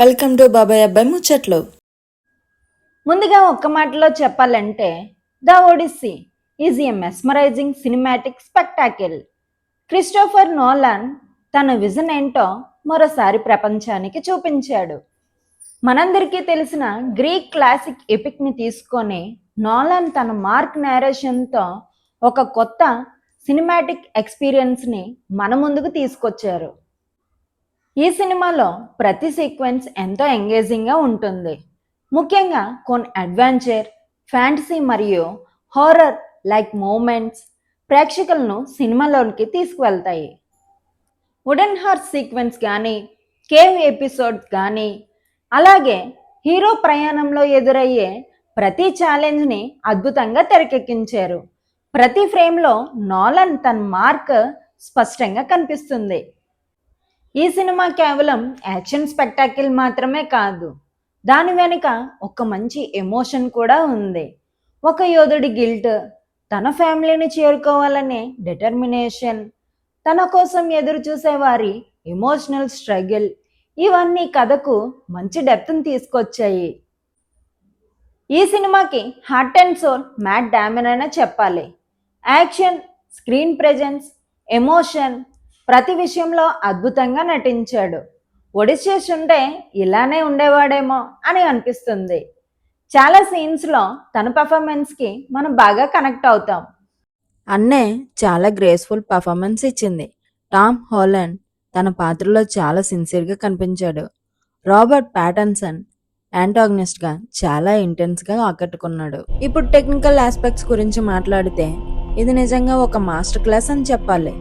Welcome to బాబాయ్ అబ్బాయి ముచ్చట్లు. ముందుగా ఒక్క మాటలో చెప్పాలంటే the Odyssey is a mesmerising cinematic spectacle. Christopher Nolan తన విజన్ ఏంటో మరోసారి ప్రపంచానికి చూపించాడు. మనందరికీ తెలిసిన గ్రీక్ క్లాసిక్ ఎపిక్ని తీసుకొని నోలాన్ తన మార్క్ నేరేషన్తో ఒక కొత్త సినిమాటిక్ ఎక్స్పీరియన్స్ని మన ముందుకు తీసుకొచ్చారు. ఈ సినిమాలో ప్రతి సీక్వెన్స్ ఎంతో ఎంగేజింగ్గా ఉంటుంది. ముఖ్యంగా కొన్ని అడ్వెంచర్, ఫ్యాంటసీ మరియు హారర్ లైక్ మూమెంట్స్ ప్రేక్షకులను సినిమాలోనికి తీసుకువెళ్తాయి. వుడెన్ హార్స్ సీక్వెన్స్ కానీ, కేవ్ ఎపిసోడ్స్ కానీ, అలాగే హీరో ప్రయాణంలో ఎదురయ్యే ప్రతి ఛాలెంజ్ని అద్భుతంగా తెరకెక్కించారు. ప్రతి ఫ్రేమ్లో నోలన్ తన మార్క్ స్పష్టంగా కనిపిస్తుంది. ఈ సినిమా కేవలం యాక్షన్ స్పెక్టాకిల్ మాత్రమే కాదు, దాని వెనుక ఒక మంచి ఎమోషన్ కూడా ఉంది. ఒక యోధుడి గిల్ట్, తన ఫ్యామిలీని చేరుకోవాలనే డిటర్మినేషన్, తన కోసం ఎదురు చూసేవారి ఎమోషనల్ స్ట్రగుల్, ఇవన్నీ కథకు మంచి డెప్త్ని తీసుకొచ్చాయి. ఈ సినిమాకి heart and soul Matt Damon అనే చెప్పాలి. యాక్షన్, స్క్రీన్ ప్రెజెన్స్, ఎమోషన్ ప్రతి విషయంలో అద్భుతంగా నటించాడు. ఒడిస్సీస్ ఉంటే ఇలానే ఉండేవాడేమో అని అనిపిస్తుంది. చాలా సీన్స్లో తన పర్ఫార్మెన్స్కి మనం బాగా కనెక్ట్ అవుతాం. అన్నే చాలా గ్రేస్ఫుల్ పర్ఫార్మెన్స్ ఇచ్చింది. టామ్ హాలండ్ తన పాత్రలో చాలా సిన్సియర్గా కనిపించాడు. రాబర్ట్ ప్యాటన్సన్ యాంటాగనిస్ట్గా చాలా ఇంటెన్స్గా ఆకట్టుకున్నాడు. ఇప్పుడు టెక్నికల్ ఆస్పెక్ట్స్ గురించి మాట్లాడితే ఇది నిజంగా ఒక మాస్టర్ క్లాస్ అని చెప్పాలి.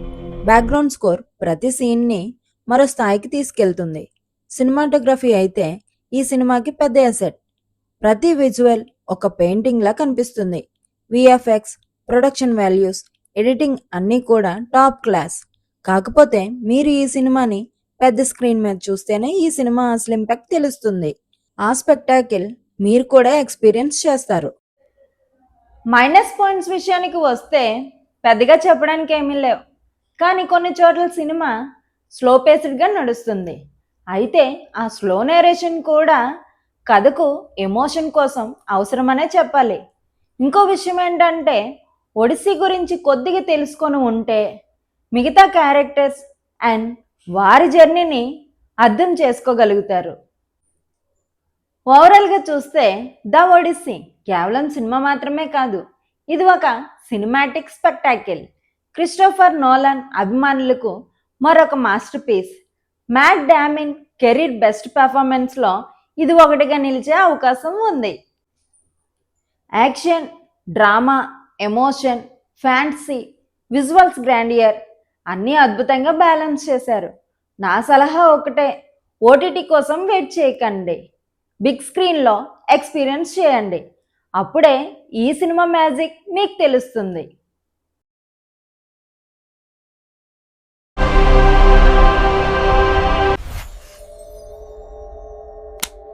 బ్యాక్గ్రౌండ్ స్కోర్ ప్రతి సీన్ని మరో స్థాయికి తీసుకెళ్తుంది. సినిమాటోగ్రఫీ అయితే ఈ సినిమాకి పెద్ద అసెట్. ప్రతి విజువల్ ఒక పెయింటింగ్లా కనిపిస్తుంది. విఎఫ్ఎక్స్, ప్రొడక్షన్ వాల్యూస్, ఎడిటింగ్ అన్నీ కూడా టాప్ క్లాస్. కాకపోతే మీరు ఈ సినిమాని పెద్ద స్క్రీన్ మీద చూస్తేనే ఈ సినిమా అసలు ఇంపాక్ట్ తెలుస్తుంది. ఆ స్పెక్టాకిల్ మీరు కూడా ఎక్స్పీరియన్స్ చేస్తారు. మైనస్ పాయింట్స్ విషయానికి వస్తే పెద్దగా చెప్పడానికి ఏమీ లేవు. కానీ కొన్ని చోట్ల సినిమా స్లో పేస్డ్గా నడుస్తుంది. అయితే ఆ స్లో నేరేషన్ కూడా కథకు ఎమోషన్ కోసం అవసరమనే చెప్పాలి. ఇంకో విషయం ఏంటంటే ఒడిస్సీ గురించి కొద్దిగా తెలుసుకొని ఉంటే మిగతా క్యారెక్టర్స్ అండ్ వారి జర్నీని అర్థం చేసుకోగలుగుతారు. ఓవరాల్గా చూస్తే ద ఒడిస్సీ కేవలం సినిమా మాత్రమే కాదు, ఇది ఒక సినిమాటిక్ స్పెక్టాకిల్. క్రిస్టోఫర్ నోలాన్ అభిమానులకు మరొక masterpiece. Matt Damon career best పెర్ఫార్మెన్స్లో ఇది ఒకటిగా నిలిచే అవకాశం ఉంది. Action, drama, emotion, fantasy, visuals grandeur అన్నీ అద్భుతంగా బ్యాలెన్స్ చేశారు. నా సలహా ఒకటే, ఓటీటీ కోసం వెయిట్ చేయకండి, బిగ్ స్క్రీన్లో ఎక్స్పీరియన్స్ చేయండి. అప్పుడే ఈ సినిమా మ్యాజిక్ మీకు తెలుస్తుంది.